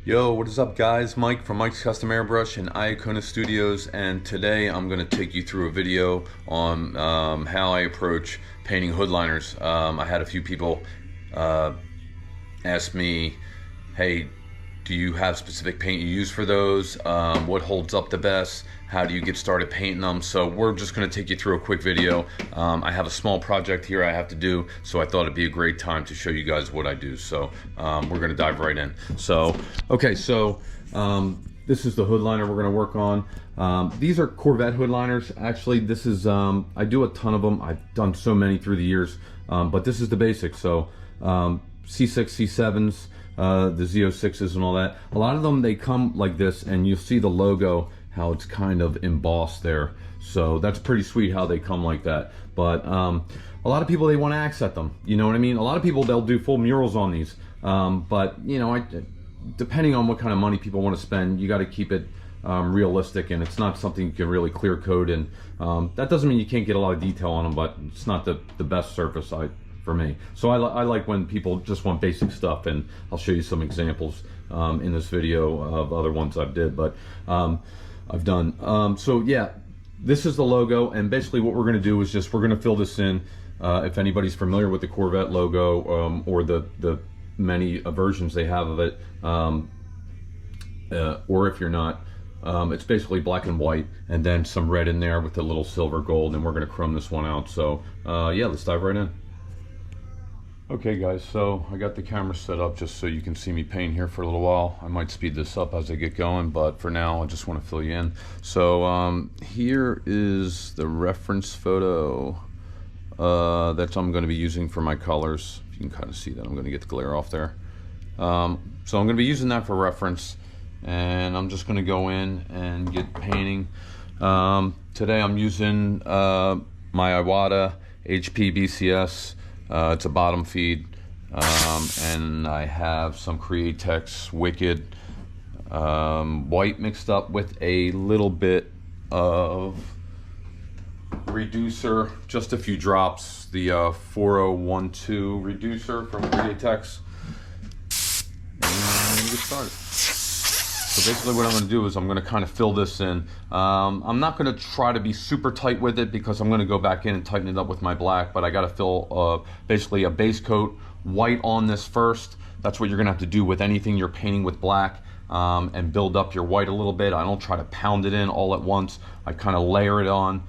Yo, what is up guys? Mike from Mike's Custom Airbrush in Iacona Studios, and today I'm going to take you through a video on how I approach painting hoodliners. I had a few people ask me, hey, do you have specific paint you use for those? What holds up the best? How do you get started painting them? So we're just going to take you through a quick video. I have a small project here I have to do, so I thought it'd be a great time to show you guys what I do. So we're going to dive right in. So okay, so this is the hoodliner we're going to work on. These are Corvette hoodliners. Actually, this is I do a ton of them. I've done so many through the years, but this is the basics. So C6, C7s. The Z06s and all that. A lot of them, they come like this, and you'll see the logo, how it's kind of embossed there. So that's pretty sweet how they come like that. But a lot of people, they want to accent them. You know what I mean? A lot of people, they'll do full murals on these. But you know, depending on what kind of money people want to spend, you got to keep it realistic, and it's not something you can really clear coat. And that doesn't mean you can't get a lot of detail on them, but it's not the best surface for me. So I like when people just want basic stuff, and I'll show you some examples in this video of other ones I've I've done. So yeah, this is the logo, and basically what we're going to do is we're going to fill this in. If anybody's familiar with the Corvette logo or the many versions they have of it, or if you're not, it's basically black and white, and then some red in there with a little silver gold, and we're going to chrome this one out. So yeah, let's dive right in. Okay guys, so I got the camera set up just so you can see me paint here for a little while. I might speed this up as I get going, but for now I just want to fill you in. So here is the reference photo that I'm going to be using for my colors. If you can kind of see that, I'm going to get the glare off there. So I'm going to be using that for reference, and I'm just going to go in and get painting. Today I'm using my Iwata HP BCS. It's a bottom feed, and I have some Createx Wicked white mixed up with a little bit of reducer, just a few drops, the 4012 reducer from Createx, and get started. So basically what I'm going to do is I'm going to kind of fill this in. I'm not going to try to be super tight with it because I'm going to go back in and tighten it up with my black, but I got to fill basically a base coat white on this first. That's what you're going to have to do with anything you're painting with black, and build up your white a little bit. I don't try to pound it in all at once. I kind of layer it on.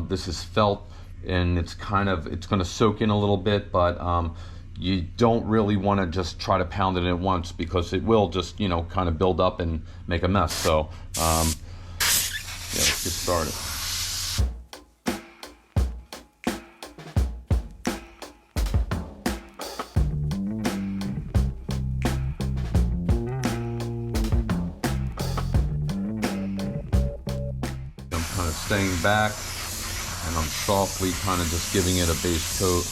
This is felt, and it's going to soak in a little bit, but you don't really want to just try to pound it in at once because it will just, you know, kind of build up and make a mess. So yeah, let's get started. I'm kind of staying back, and I'm softly kind of just giving it a base coat.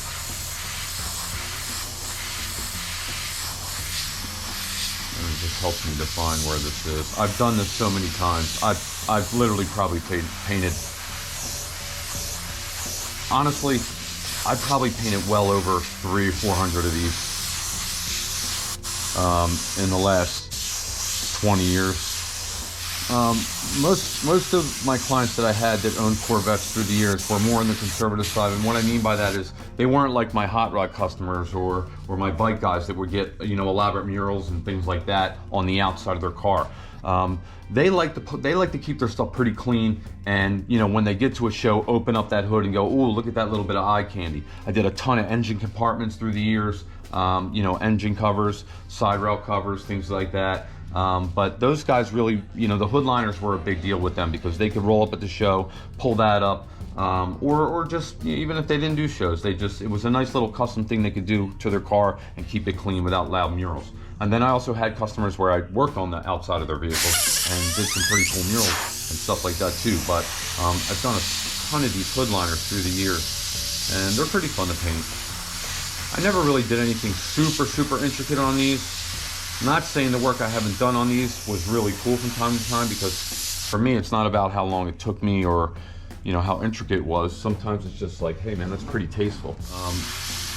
It just helps me define where this is. I've done this so many times. I've literally probably painted, honestly, I've probably painted well over 300 or 400 of these in the last 20 years. Most of my clients that I had that owned Corvettes through the years were more on the conservative side, and what I mean by that is they weren't like my hot rod customers or my bike guys that would get, you know, elaborate murals and things like that on the outside of their car. They like to keep their stuff pretty clean, and you know, when they get to a show, open up that hood and go, "Ooh, look at that little bit of eye candy." I did a ton of engine compartments through the years, you know, engine covers, side rail covers, things like that. But those guys really, you know, the hoodliners were a big deal with them because they could roll up at the show, pull that up, or just, even if they didn't do shows, it was a nice little custom thing they could do to their car and keep it clean without loud murals. And then I also had customers where I worked on the outside of their vehicles and did some pretty cool murals and stuff like that too. But I've done a ton of these hoodliners through the years, and they're pretty fun to paint. I never really did anything super intricate on these. Not saying the work I haven't done on these was really cool from time to time, because for me it's not about how long it took me or, you know, how intricate it was. Sometimes it's just like, hey man, that's pretty tasteful.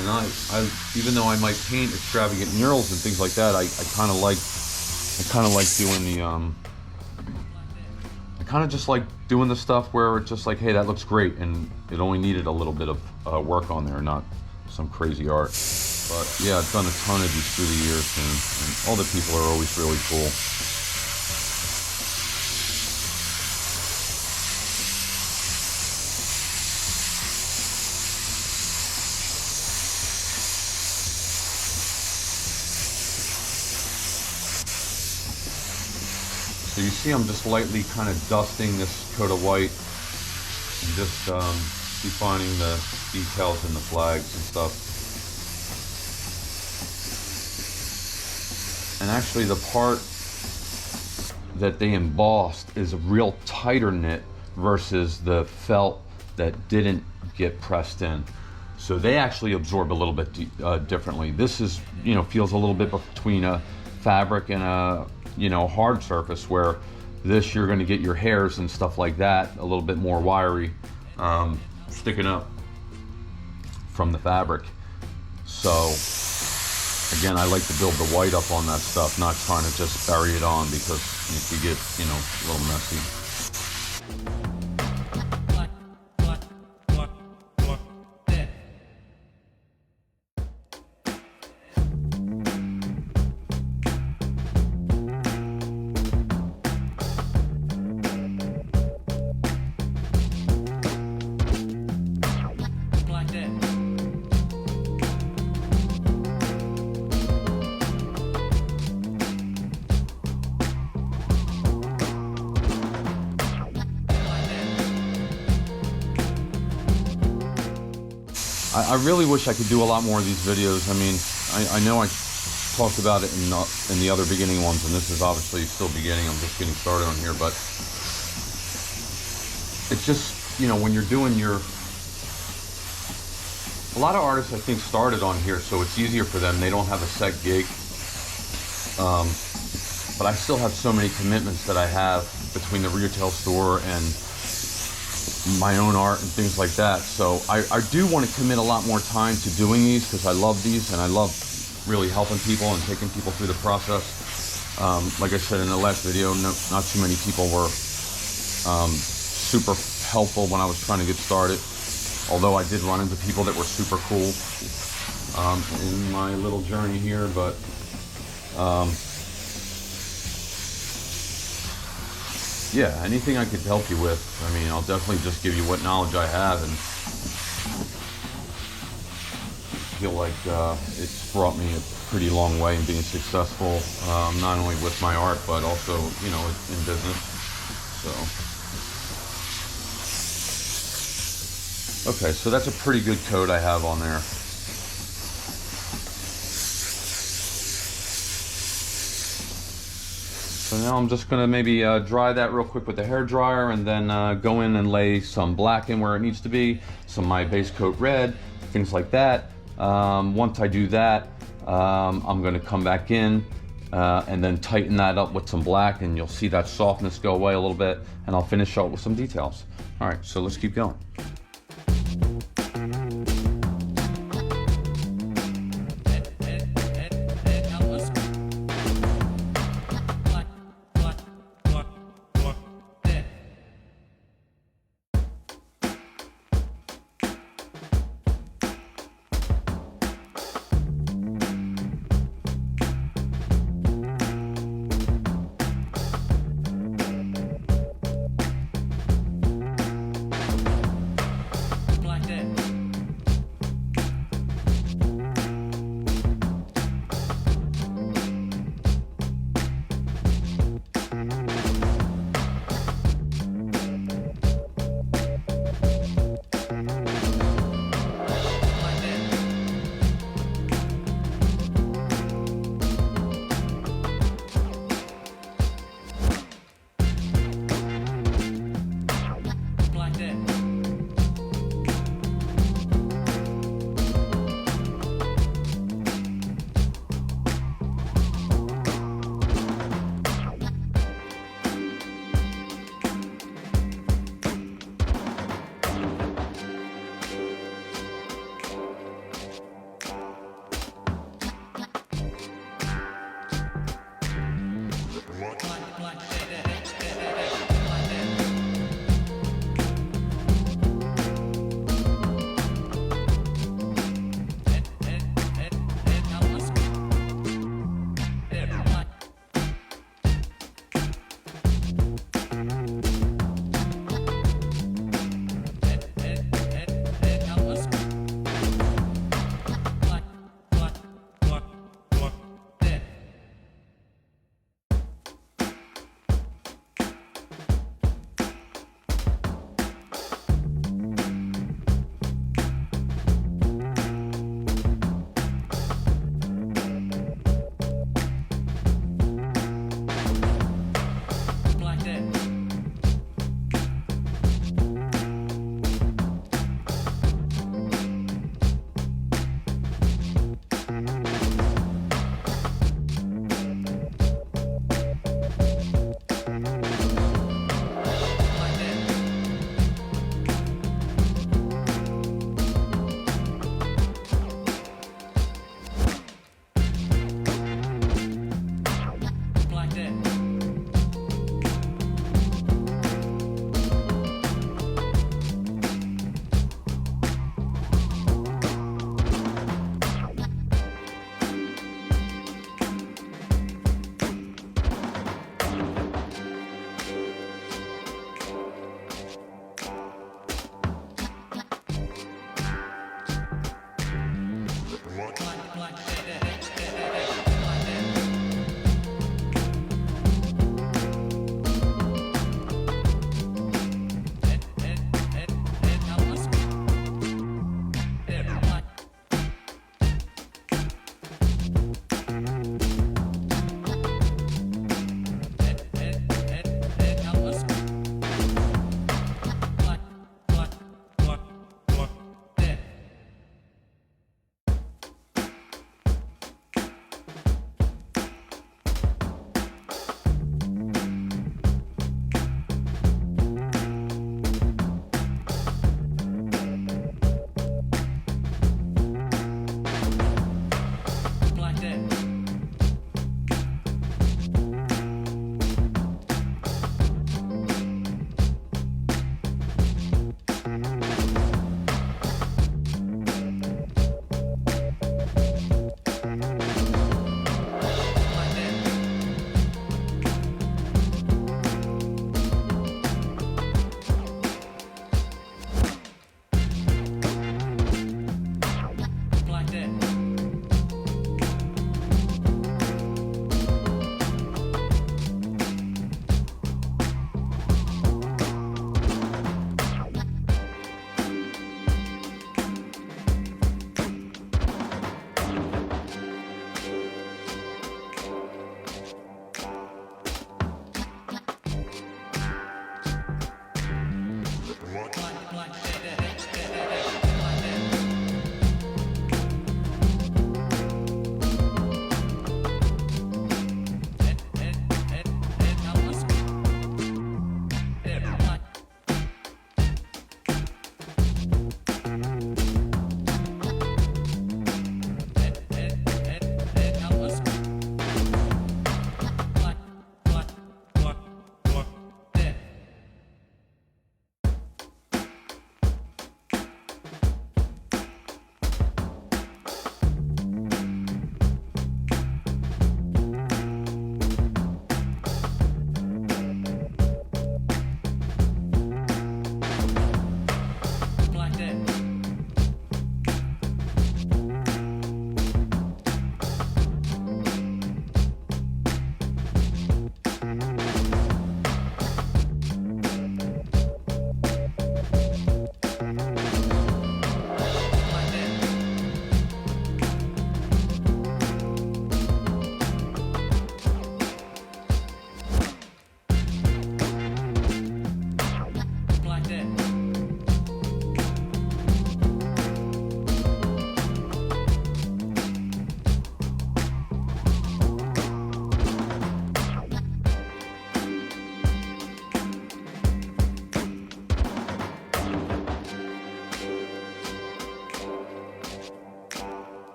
And I even though I might paint extravagant murals and things like that, I kind of like I kind of like doing the I kind of just like doing the stuff where it's just like, hey, that looks great, and it only needed a little bit of work on there, not some crazy art. But yeah, I've done a ton of these through the years, and all the people are always really cool. So you see I'm just lightly kind of dusting this coat of white and just defining the details in the flags and stuff. And actually the part that they embossed is a real tighter knit versus the felt that didn't get pressed in. So they actually absorb a little bit differently. This is, you know, feels a little bit between a fabric and a, you know, hard surface, where this you're going to get your hairs and stuff like that a little bit more wiry, sticking up from the fabric. So again, I like to build the white up on that stuff, not trying to just bury it on, because it could get, you know, a little messy. I really wish I could do a lot more of these videos. I mean, I know I talked about it in the other beginning ones, and this is obviously still beginning. I'm just getting started on here, but it's just, you know, when you're doing a lot of artists, I think, started on here, so it's easier for them. They don't have a set gig. But I still have so many commitments that I have between the retail store and my own art and things like that. So I do want to commit a lot more time to doing these, because I love these and I love really helping people and taking people through the process. Like I said in the last video, not too many people were super helpful when I was trying to get started, although I did run into people that were super cool in my little journey here. But yeah, anything I could help you with, I mean, I'll definitely just give you what knowledge I have, and I feel like it's brought me a pretty long way in being successful, not only with my art, but also, you know, in business. So, okay, so that's a pretty good coat I have on there. So now I'm just going to maybe dry that real quick with the hair dryer, and then go in and lay some black in where it needs to be, some my base coat red, things like that. Once I do that, I'm going to come back in and then tighten that up with some black, and you'll see that softness go away a little bit, and I'll finish up with some details. All right, so let's keep going.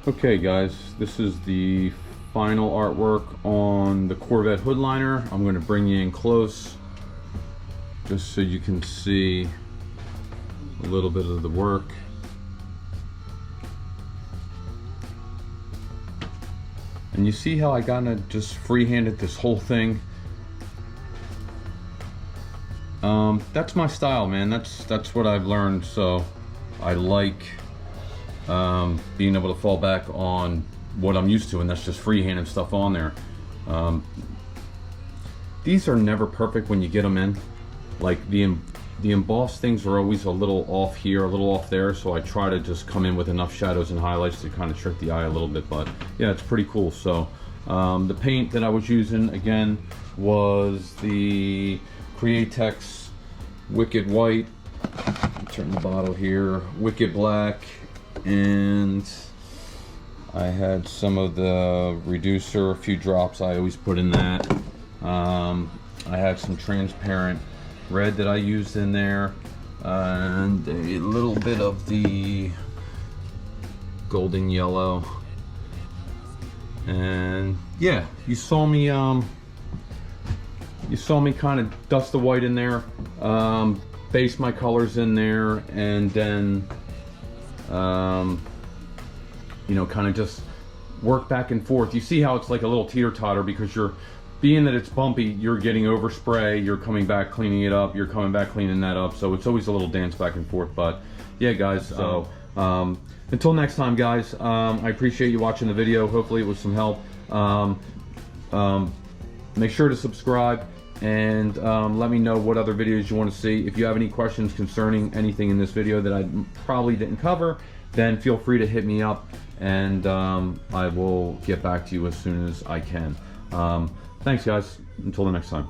Okay guys, this is the final artwork on the Corvette Hoodliner. I'm going to bring you in close just so you can see a little bit of the work. And you see how I kind of just freehanded this whole thing. That's my style, man. That's what I've learned. So I like being able to fall back on what I'm used to, and that's just freehanding stuff on there. These are never perfect when you get them in. Like the embossed things are always a little off here, a little off there, so I try to just come in with enough shadows and highlights to kind of trick the eye a little bit. But yeah, it's pretty cool. So the paint that I was using again was the Createx Wicked White. Turn the bottle here, Wicked Black, and I had some of the reducer, a few drops I always put in that. I had some transparent red that I used in there, and a little bit of the golden yellow. And yeah, you saw me kind of dust the white in there, base my colors in there, and then you know, kind of just work back and forth. You see how it's like a little teeter-totter because you're, being that it's bumpy, you're getting overspray, you're coming back cleaning it up, you're coming back cleaning that up, so it's always a little dance back and forth. But yeah guys, so until next time guys, I appreciate you watching the video. Hopefully it was some help. Make sure to subscribe and let me know what other videos you want to see. If you have any questions concerning anything in this video that I probably didn't cover, then feel free to hit me up, and I will get back to you as soon as I can. Thanks guys, until the next time.